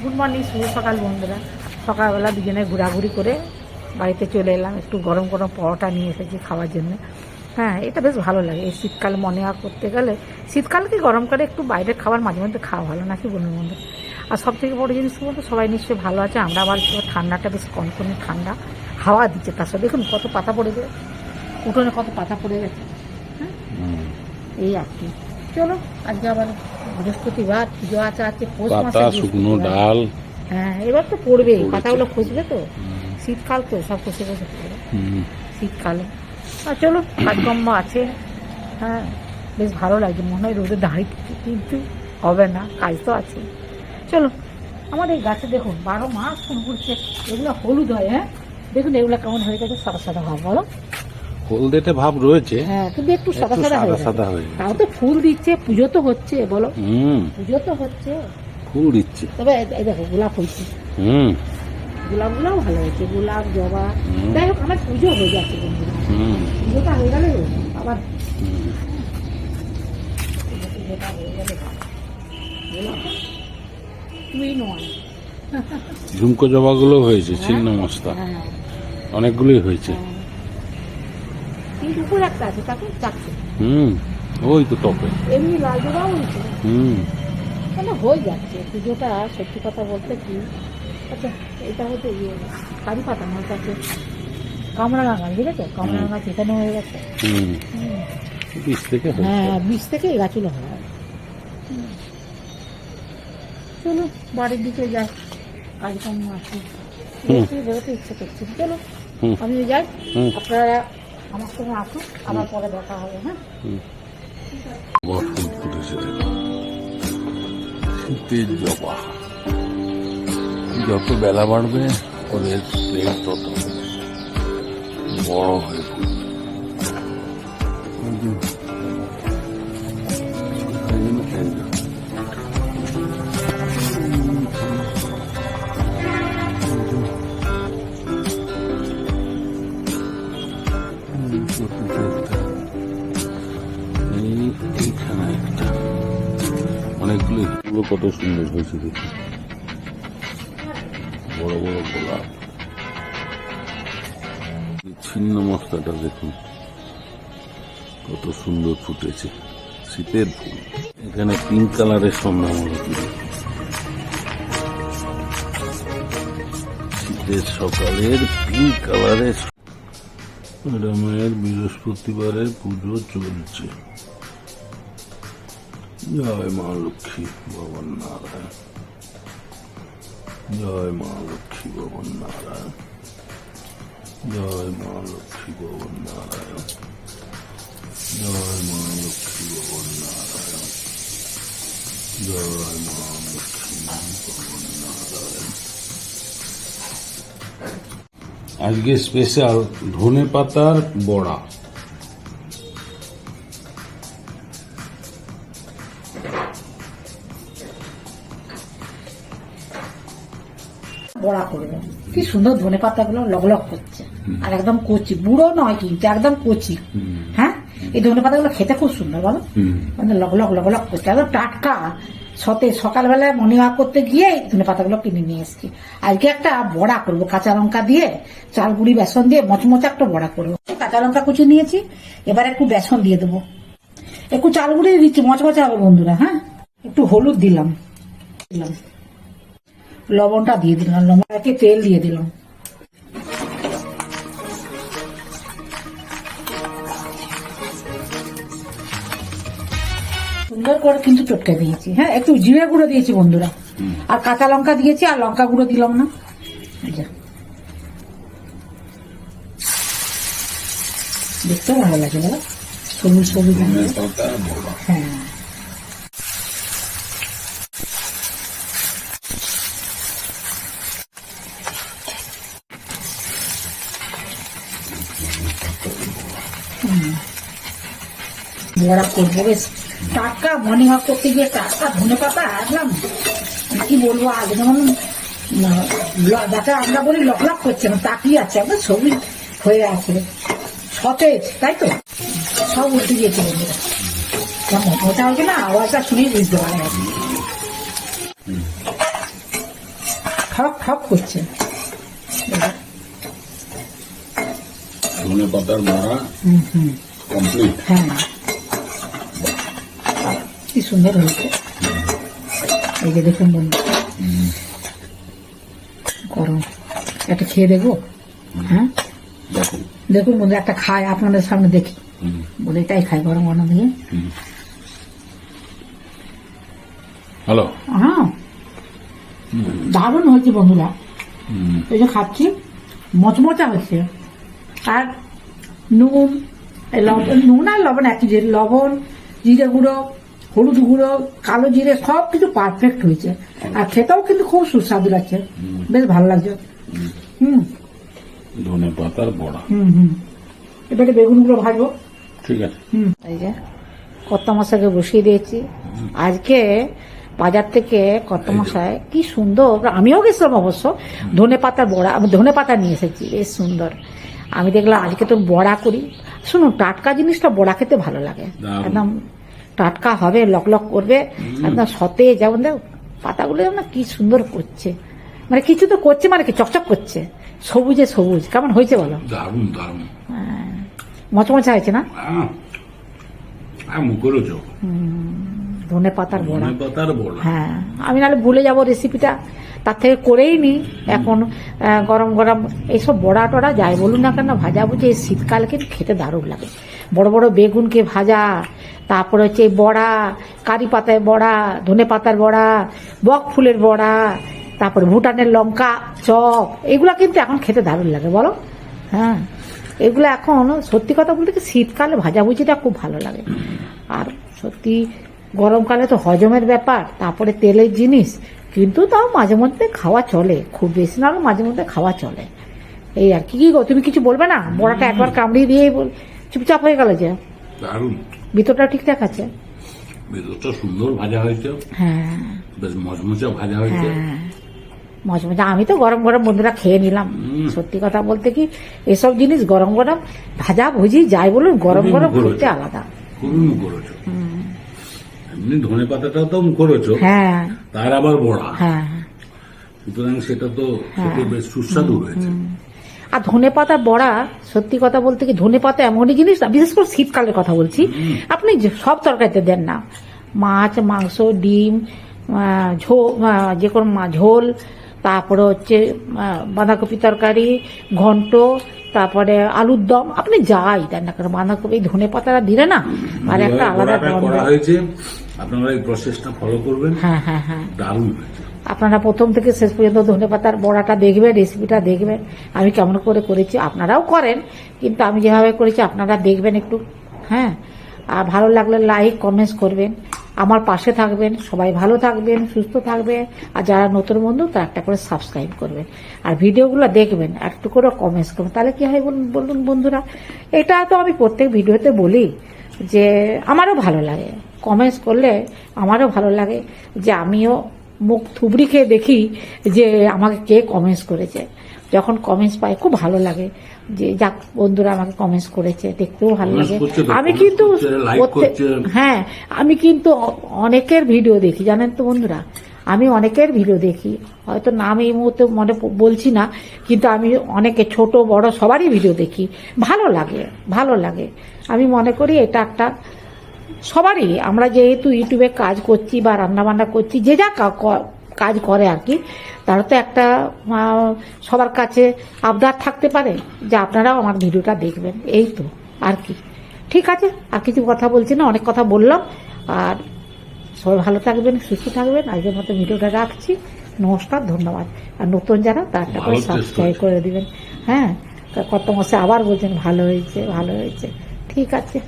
Good morning, শুভ সকাল বন্ধুরা। সকালবেলা দুজনে ঘোরাঘুরি করে বাড়িতে চলে এলাম। একটু গরম গরম পরোটা নিয়ে এসেছি খাওয়ার জন্য। হ্যাঁ, এটা বেশ ভালো লাগে এই শীতকাল মনে হয় করতে গেলে। শীতকালকে গরমকালে একটু বাইরের খাবার মাঝে মধ্যে খাওয়া ভালো, নাকি বলুন বন্ধু? আর সব থেকে বড়ো জিনিস বলতে সবাই নিশ্চয়ই ভালো আছে। আমরা আবার ঠান্ডাটা বেশ কনকনে ঠান্ডা হাওয়া দিচ্ছে, তার সাথে দেখুন কত পাতা পড়ে গেছে, উঠোনে কত পাতা পড়ে গেছে। হ্যাঁ, এই আর কি। চলো, আজকে আবার বৃহস্পতিবার, পুজো আছে পৌষ মাসে, শুকনো ডাল। হ্যাঁ, এবার তো পড়বেই, পাতাগুলো খসবে তো, শীতকাল তো সব খসে খসে পড়বে শীতকালে। আর চলো, কাজকর্ম আছে। হ্যাঁ, বেশ ভালো লাগে, মনে হয় রোদে দাঁড়িয়ে কিন্তু হবে না, কাজ তো আছে। চলো, আমার এই গাছে দেখুন 12 মাস ফুল ফুটছে। এগুলো হলুদ হয়। হ্যাঁ, দেখুন এগুলো কেমন হয়ে গেছে, সাদা সাদা ভাব, বলো? হলদেটে ভাব রয়েছে, হ্যাঁ, কিন্তু একটু সাদা সাদা হয়ে গেছে। তাও তো ফুল দিচ্ছে, পুজো তো হচ্ছে, বলো? পুজো তো হচ্ছে, ফুল দিচ্ছে। তবে এই দেখো গোলাপ হয়েছে, গোলাপগুলোও ভালো হয়েছে, গোলাপ জবা। যাই হোক, আমার পুজো হয়ে যাচ্ছে বন্ধুরা। পুজোটা হয়ে গেলে আবার পুজোটা হয়ে গেলে তুই নয়, ঝুমকো জবাগুলো হয়েছে, ছিন্ন মস্তা অনেকগুলোই হয়েছে। কিন্তু উপরে একটা আছে, তাকে চাচ্ছে। ওই তো টপে এমনি লাল জবাও হয়েছে। মানে হয়ে যাচ্ছে পুজোটা, সত্যি কথা বলতে কি। আচ্ছা, এটা হয়তো কারি পাতা আমার কাছে কামরাঙা গাছ, ঠিক আছে? কামরাঙা গাছ এখানে হয়ে গেছে। হ্যাঁ, বীজ থেকে এই গাছগুলো হয়। চলো, বাড়ির দিকে যাই, কাজকর্ম আছে, বেরোতে ইচ্ছে করছে। চলো, আমিও যাই, আপনারা আমার সঙ্গে আসুন, আবার পরে দেখা হবে। হ্যাঁ, শীতের জবা যত বেলা বাড়বে ওদের প্লেট তত বড় হয়ে এইখানে একটা অনেকগুলো ফুল, কত সুন্দর হয়েছে দেখি, বড় বড় গোলাপ। ছিন্ন মস্তাটা দেখুন কত সুন্দর ফুটেছে, শীতের ফুল। এখানে পিঙ্ক কালারের সন্ধ্যামালা তুলি, শীতের সকালের পিঙ্ক কালারের। রামের বৃহস্পতিবারের পুজো চলছে। জয় মা লক্ষ্মী ভবন নারায়ণ, জয় মা লক্ষ্মী ভবন নারায়ণ, জয় মা লক্ষ্মী ভবন নারায়ণ, জয় মা লক্ষ্মী ভবন নারায়ণ, জয় মা লক্ষ্মী ভবন নারায়ণ। আজকে স্পেশাল ধনে পাতার বড়া। বড়া করবে, কি সুন্দর ধনে পাতাগুলো লগলগ করছে, আর একদম কচি, বুড়ো নয় কিন্তু একদম কচি। হ্যাঁ, এই ধনে পাতাগুলো খেতে খুব সুন্দর, বলো? মানে লগলগ লগলগ করছে, একদম টাটকা সতেজ। সকালবেলায় মর্নিং ওয়াক করতে গিয়ে এই ধনে পাতাগুলো কিনে নিয়ে এসেছি। আজকে একটা বড়া করবো, কাঁচা লঙ্কা দিয়ে, চাল গুঁড়ি বেসন দিয়ে মচমচে একটা বড়া করবো। কাঁচা লঙ্কা কুচি নিয়েছি, এবার একটু বেসন দিয়ে দেবো, একটু চাল গুঁড়ি দিচ্ছি, মচমচে হবে বন্ধুরা। হ্যাঁ, একটু হলুদ দিলাম, লবণটা দিয়ে দিলাম, লবণটাকে তেল দিয়ে দিলাম। সুন্দর করে কিন্তু চটকে দিয়েছি। হ্যাঁ, একটু জিরে গুঁড়ো দিয়েছি বন্ধুরা, আর কাঁচা লঙ্কা দিয়েছি, আর লঙ্কা গুঁড়ো দিলাম না। দেখতেও ভালো লাগে, বলো? সবুজ সবুজ। হ্যাঁ, বড়া করবো বেশ টাটকা, মর্নিং ওয়াক করতে গিয়ে টাটকা ধনে পাতা আসলাম, কি বলবো। আগে যেমন যাতে আমরা বলি লকলক করছে না, তাকিয়ে আছে, একদম ছবি হয়ে আছে, সতেজ, তাই তো? সব উল্টে গিয়েছে বন্ধুরা। মোটা হয়েছে না, আওয়াজটা শুনেই বুঝতে পারে। ঠক ঠক করছে। ধনে পাতার বড়া হুম কমপ্লিট। হ্যাঁ, কি সুন্দর হয়েছে। এই যে দেখুন বন্ধু, গরম একটা খেয়ে দেখবো। হ্যাঁ দেখুন দেখুন বন্ধু, একটা খায় আপনাদের সামনে দেখি, বলে এটাই খাই গরম গরম দিয়ে। হ্যালো। হ্যাঁ, দারুণ হয়েছে বন্ধুরা। এই যে খাচ্ছি, মচমচা হচ্ছে। আর নুন, নুন আর লবণ একই, যে লবণ, জিরে গুঁড়ো, হলুদ গুঁড়ো, কালো জিরে সব কিছু পারফেক্ট হয়েছে। আর খেতেও কিন্তু খুব সুস্বাদু লাগছে, বেশ ভালো লাগছে। ধনে পাতার বড়া। এবারে বেগুনগুলো ভাজবো। ঠিক আছে। এই যে কত মশাকে বসিয়ে দিয়েছি। আজকে বাজার থেকে কত মশাই কি সুন্দর, আমিও গেছিলাম অবশ্য, ধনে পাতার বড়া, আমি ধনে পাতা নিয়ে এসেছি, বেশ সুন্দর। আমি দেখলাম আজকে তো বড়া করি। শুনুন, টাটকা জিনিসটা বড়া খেতে ভালো লাগে, একদম টাটকা হবে, লক লক করবে, একদম সতেজ। যেমন দেখ পাতাগুলো যেমন কি সুন্দর করছে, মানে কিছু তো করছে, মানে কি চকচক করছে, সবুজে সবুজ। কেমন হয়েছে বলো? দারুণ দারুণ, মচমচা হয়েছে না? মুখরোচ ধনে পাতার বড়া। ধনে পাতার বড়া। হ্যাঁ, আমি নাহলে ভুলে যাব রেসিপিটা, তার থেকে করেই নি এখন। গরম গরম এইসব বড়া টড়া যাই বলুন না কেন, ভাজা ভুজি এই শীতকাল কিন্তু খেতে দারুণ লাগে। বড় বড় বেগুনকে ভাজা, তারপরে হচ্ছে বড়া, কারি পাতায় বড়া, ধনে পাতার বড়া, বক ফুলের বড়া, তারপরে ভুটানের লঙ্কা চপ, এগুলো কিন্তু এখন খেতে দারুণ লাগে বলো। হ্যাঁ, এগুলো এখন সত্যি কথা বলতে কি শীতকালে ভাজাভুজিটা খুব ভালো লাগে। আর সত্যি গরমকালে তো হজমের ব্যাপার, তারপরে তেলের জিনিস, কিন্তু তাও মাঝে মধ্যে খাওয়া চলে, খুব বেশি না হলে মাঝে মধ্যে খাওয়া চলে। এই আর কি। কি গো, তুমি কিছু বলবে না? বড়াটা একবার কামড়িয়ে দিয়েই বল, চুপচাপ হয়ে গেল যে। দারুণ, ভিতরটা ঠিকঠাক আছে? ভেতরটা সুন্দর ভাজা হয়েছে। হ্যাঁ, বেশ মজমজা ভাজা হয়েছে। হ্যাঁ মজা। আমি তো গরম গরম বন্ধুরা খেয়ে নিলাম। সত্যি কথা বলতে কি, এসব জিনিস গরম গরম ভাজা ভুজি যাই বলুন, গরম গরম খেতে আলাদা। খুবই মুখরোচ। এমনি ধনে পাতাটাও তো মুখরোচ, হ্যাঁ, তার আবার বড়া। হ্যাঁ, সুতরাং সেটা তো খেতে বেশ সুস্বাদু হয়েছে। আর ধনে পাতা বড়া, সত্যি কথা বলতে কি ধনে পাতা এমনই জিনিস না, বিশেষ করে শীতকালের কথা বলছি, আপনি সব তরকারিতে দেন না, মাছ, মাংস, ডিম, যে কোনো ঝোল, তারপরে হচ্ছে বাঁধাকপি তরকারি, ঘন্ট, তারপরে আলুর দম, আপনি যাই দেন না কেন, বাঁধাকপি ধনে পাতাটা দিলে না আর একটা আলাদা করা হয়েছে। আপনারা এই প্রসেসটা ফলো করবেন। হ্যাঁ হ্যাঁ হ্যাঁ, দারুণ হয়েছে। আপনারা প্রথম থেকে শেষ পর্যন্ত ধনে পাতার বড়াটা দেখবেন, রেসিপিটা দেখবেন আমি কেমন করে করেছি। আপনারাও করেন, কিন্তু আমি যেভাবে করেছি আপনারা দেখবেন একটু। হ্যাঁ, আর ভালো লাগলে লাইক কমেন্টস করবেন, আমার পাশে থাকবেন। সবাই ভালো থাকবেন, সুস্থ থাকবেন। আর যারা নতুন বন্ধু তারা একটা করে সাবস্ক্রাইব করবেন, আর ভিডিওগুলো দেখবেন, একটু করে কমেন্টস করবেন। তাহলে কি হয় বলুন বন্ধুরা, এটা তো আমি প্রত্যেক ভিডিওতে বলি যে আমারও ভালো লাগে, কমেন্টস করলে আমারও ভালো লাগে, যে আমিও মুখ থুবড়ি খেয়ে দেখি যে আমাকে কে কমেন্টস করেছে। যখন কমেন্টস পাই খুব ভালো লাগে, যে যাক বন্ধুরা আমাকে কমেন্টস করেছে, দেখতেও ভালো লাগে। আমি কিন্তু হ্যাঁ, আমি কিন্তু অনেকের ভিডিও দেখি, জানেন তো বন্ধুরা, আমি অনেকের ভিডিও দেখি, হয়তো নাম এই মুহূর্তে মনে বলছি না, কিন্তু আমি অনেকে ছোট বড় সবারই ভিডিও দেখি, ভালো লাগে, ভালো লাগে। আমি মনে করি এটা একটা সবারই, আমরা যেহেতু ইউটিউবে কাজ করছি বা রান্নাবান্না করছি, যে যা কাজ করে আর কি, তার তো একটা সবার কাছে আবদার থাকতে পারে যে আপনারাও আমার ভিডিওটা দেখবেন, এই তো আর কি। ঠিক আছে, আর কিছু কথা বলছি না, অনেক কথা বললাম। আর সবাই ভালো থাকবেন, সুস্থ থাকবেন। আজকের মতো ভিডিওটা রাখছি, নমস্কার, ধন্যবাদ। আর নতুন যারা তার একটা করে সাবস্ক্রাইব করে দিবেন। হ্যাঁ, কত মাসে আবার বলছেন ভালো হয়েছে, ভালো হয়েছে। ঠিক আছে।